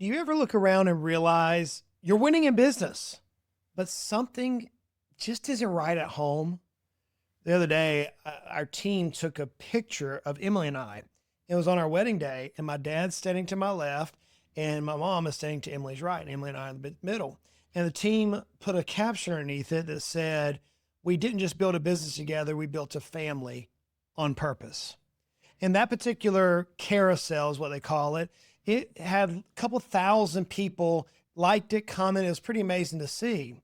Do you ever look around and realize you're winning in business, but something just isn't right at home? The other day, our team took a picture of Emily and I. It was on our wedding day, and my dad's standing to my left, and my mom is standing to Emily's right, and Emily and I are in the middle. And the team put a caption underneath it that said, "We didn't just build a business together, we built a family on purpose." And that particular carousel is what they call it. It had a couple thousand people liked it, commented. It was pretty amazing to see.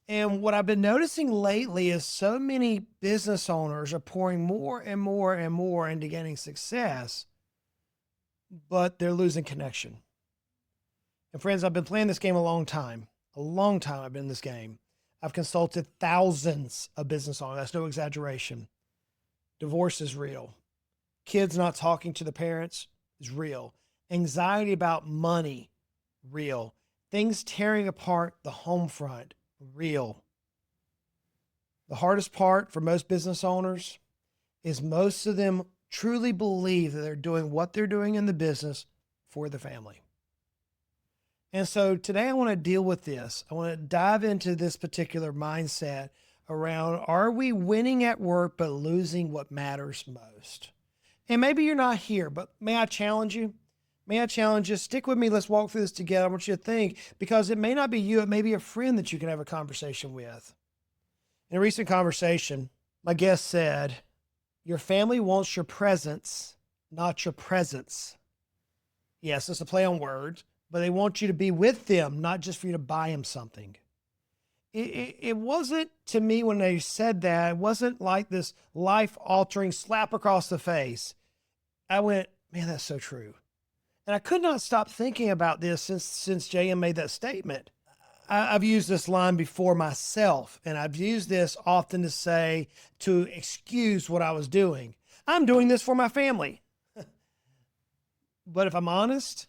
And what I've been noticing lately is so many business owners are pouring more and more and more into getting success, but they're losing connection. And friends, I've been playing this game a long time. A long time I've been in this game. I've consulted thousands of business owners. That's no exaggeration. Divorce is real. Kids not talking to the parents is real. Anxiety about money, real. Things tearing apart the home front, real. The hardest part for most business owners is most of them truly believe that they're doing what they're doing in the business for the family. And so today I want to deal with this. I want to dive into this particular mindset around, are we winning at work but losing what matters most? And maybe you're not here, but may I challenge you? May I challenge you? Stick with me. Let's walk through this together. I want you to think, because it may not be you. It may be a friend that you can have a conversation with. In a recent conversation, my guest said, your family wants your presence, not your presence. Yes, it's a play on words, but they want you to be with them, not just for you to buy them something. It wasn't, to me, when they said that, it wasn't like this life-altering slap across the face. I went, man, that's so true. And I could not stop thinking about this since JM made that statement. I've used this line before myself, and I've used this often to excuse what I was doing. I'm doing this for my family. But if I'm honest,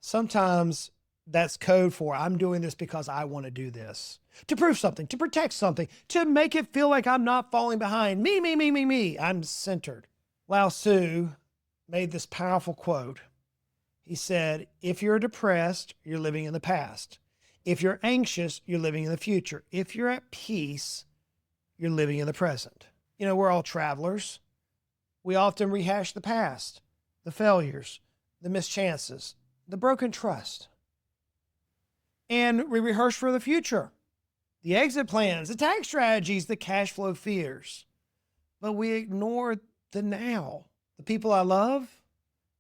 sometimes that's code for I'm doing this because I want to do this. To prove something, to protect something, to make it feel like I'm not falling behind. Me. I'm centered. Lao Tzu made this powerful quote. He said, if you're depressed, you're living in the past. If you're anxious, you're living in the future. If you're at peace, you're living in the present. You know, we're all travelers. We often rehash the past, the failures, the mischances, the broken trust. And we rehearse for the future, the exit plans, the tax strategies, the cash flow fears. But we ignore the now. The people I love,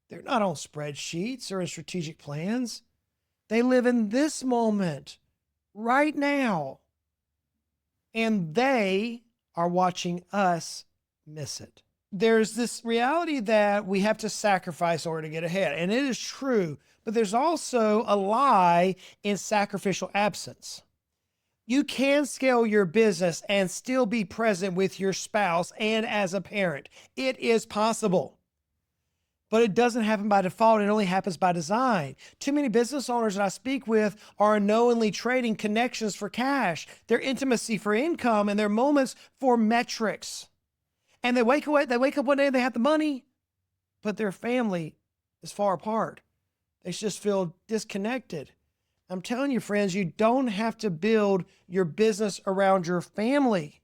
they're not on spreadsheets or in strategic plans. They live in this moment, right now. And they are watching us miss it. There's this reality that we have to sacrifice in order to get ahead. And it is true, but there's also a lie in sacrificial absence. You can scale your business and still be present with your spouse and as a parent. It is possible. But it doesn't happen by default. It only happens by design. Too many business owners that I speak with are unknowingly trading connections for cash, their intimacy for income, and their moments for metrics. And they wake up one day and they have the money, but their family is far apart. They just feel disconnected. I'm telling you, friends, you don't have to build your business around your family.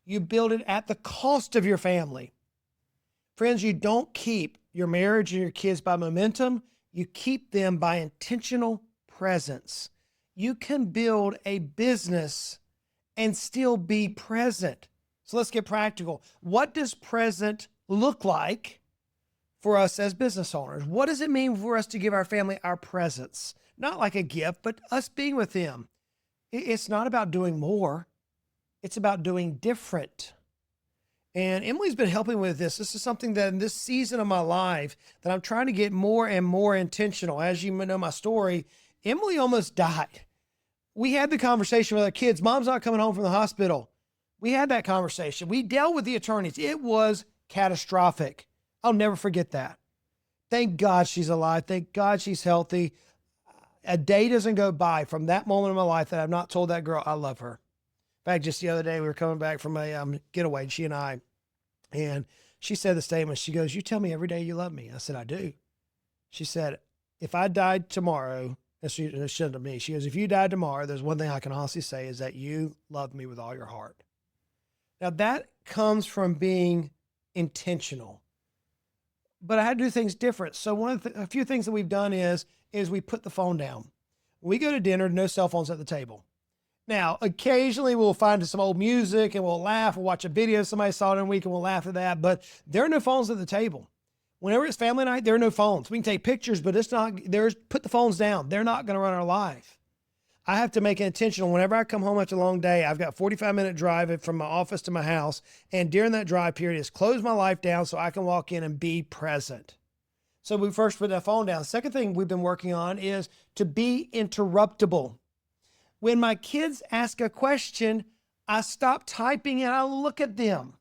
You build it at the cost of your family. Friends, you don't keep your marriage and your kids by momentum. You keep them by intentional presence. You can build a business and still be present. So let's get practical. What does present look like for us as business owners? What does it mean for us to give our family our presence? Not like a gift, but us being with them. It's not about doing more. It's about doing different. And Emily's been helping with this. This is something that in this season of my life that I'm trying to get more and more intentional. As you know my story, Emily almost died. We had the conversation with our kids. Mom's not coming home from the hospital. We had that conversation. We dealt with the attorneys. It was catastrophic. I'll never forget that. Thank God she's alive. Thank God she's healthy. A day doesn't go by from that moment in my life that I've not told that girl I love her. In fact, just the other day, we were coming back from a getaway, she and I, and she said the statement. She goes, "You tell me every day you love me." I said, "I do." She said, if I died tomorrow, and she said to me, she goes, if you died tomorrow, there's one thing I can honestly say is that you loved me with all your heart. Now that comes from being intentional, but I had to do things different. So a few things that we've done is we put the phone down. We go to dinner, no cell phones at the table. Now, occasionally we'll find some old music and we'll laugh. We'll watch a video somebody saw in a week and we'll laugh at that. But there are no phones at the table. Whenever it's family night, there are no phones. We can take pictures, but put the phones down. They're not going to run our life. I have to make it intentional. Whenever I come home after a long day, I've got a 45-minute drive from my office to my house. And during that drive period, is close my life down so I can walk in and be present. So we first put that phone down. Second thing we've been working on is to be interruptible. When my kids ask a question, I stop typing and I look at them.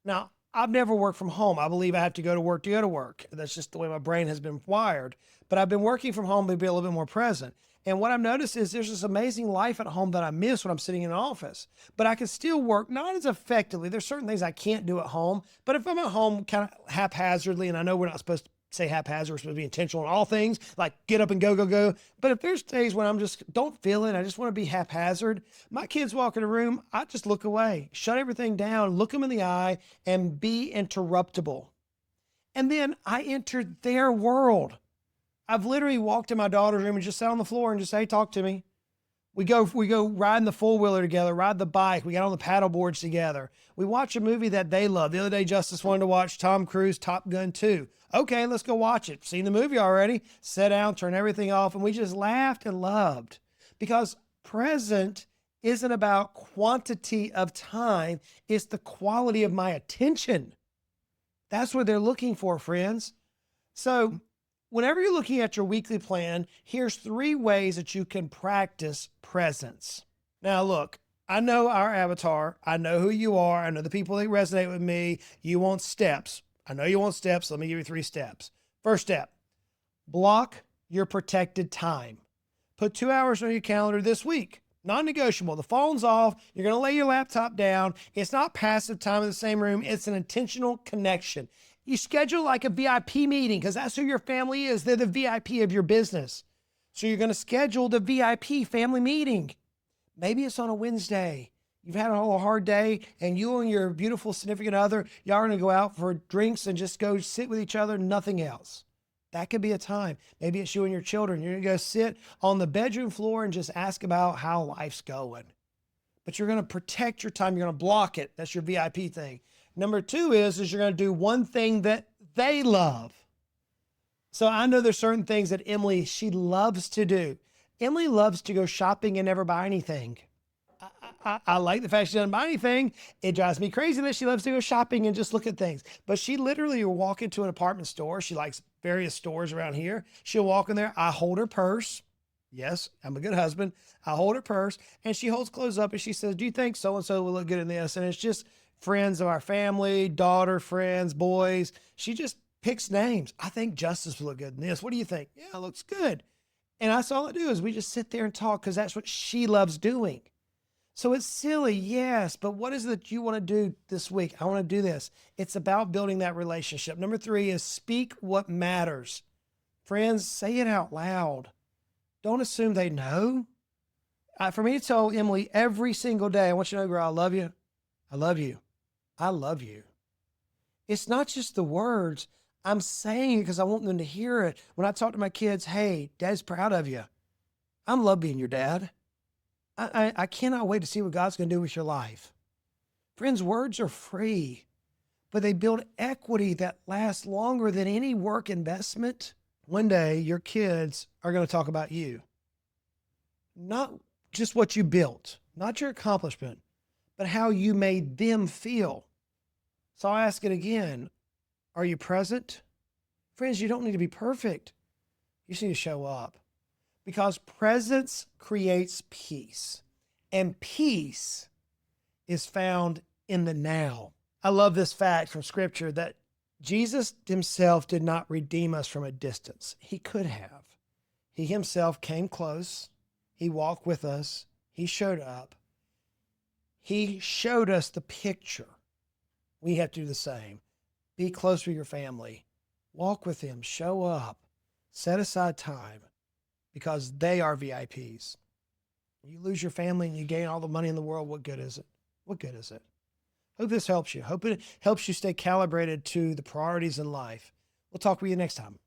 Now, I've never worked from home. I believe I have to go to work to go to work. That's just the way my brain has been wired. But I've been working from home to be a little bit more present. And what I've noticed is there's this amazing life at home that I miss when I'm sitting in an office. But I can still work not as effectively. There's certain things I can't do at home. But if I'm at home kind of haphazardly, and I know we're not supposed to say haphazard, we're supposed to be intentional in all things, like get up and go, go, go. But if there's days when I'm just don't feel it, I just want to be haphazard. My kids walk in the room, I just look away, shut everything down, look them in the eye, and be interruptible. And then I enter their world. I've literally walked in my daughter's room and just sat on the floor and just say, hey, talk to me. We go riding the four-wheeler together, ride the bike. We got on the paddle boards together. We watch a movie that they love. The other day, Justice wanted to watch Tom Cruise, Top Gun 2. Okay, let's go watch it. Seen the movie already. Sat down, turned everything off, and we just laughed and loved. Because present isn't about quantity of time. It's the quality of my attention. That's what they're looking for, friends. So whenever you're looking at your weekly plan, here's 3 ways that you can practice presence. Now, look, I know our avatar. I know who you are. I know the people that resonate with me. You want steps. I know you want steps. Let me give you 3 steps. First step, block your protected time. Put 2 hours on your calendar this week. Non-negotiable. The phone's off. You're going to lay your laptop down. It's not passive time in the same room. It's an intentional connection. You schedule like a VIP meeting because that's who your family is. They're the VIP of your business. So you're going to schedule the VIP family meeting. Maybe it's on a Wednesday. You've had a whole hard day and you and your beautiful significant other, y'all are going to go out for drinks and just go sit with each other, nothing else. That could be a time. Maybe it's you and your children. You're going to go sit on the bedroom floor and just ask about how life's going. But you're going to protect your time. You're going to block it. That's your VIP thing. Number 2 is you're going to do one thing that they love. So I know there's certain things that Emily, she loves to do. Emily loves to go shopping and never buy anything. I like the fact she doesn't buy anything. It drives me crazy that she loves to go shopping and just look at things. But she literally will walk into an apartment store. She likes various stores around here. She'll walk in there. I hold her purse. Yes, I'm a good husband. I hold her purse and she holds clothes up and she says, do you think so-and-so will look good in this? And it's just friends of our family, daughter, friends, boys. She just picks names. I think Justice will look good in this. What do you think? Yeah, it looks good. And that's all I do is we just sit there and talk because that's what she loves doing. So it's silly, yes, but what is it that you want to do this week? I want to do this. It's about building that relationship. Number 3 is speak what matters. Friends, say it out loud. Don't assume they know. For me to tell Emily every single day, I want you to know, girl, I love you. I love you. I love you. It's not just the words. I'm saying it because I want them to hear it. When I talk to my kids, hey, Dad's proud of you. I love being your dad. I cannot wait to see what God's going to do with your life. Friends, words are free, but they build equity that lasts longer than any work investment. One day, your kids are going to talk about you. Not just what you built, not your accomplishment, but how you made them feel. So I ask it again. Are you present? Friends, you don't need to be perfect. You just need to show up. Because presence creates peace. And peace is found in the now. I love this fact from Scripture that Jesus himself did not redeem us from a distance. He could have. He himself came close. He walked with us. He showed up. He showed us the picture. We have to do the same. Be close with your family. Walk with them. Show up. Set aside time because they are VIPs. You lose your family and you gain all the money in the world. What good is it? What good is it? Hope this helps you. Hope it helps you stay calibrated to the priorities in life. We'll talk with you next time.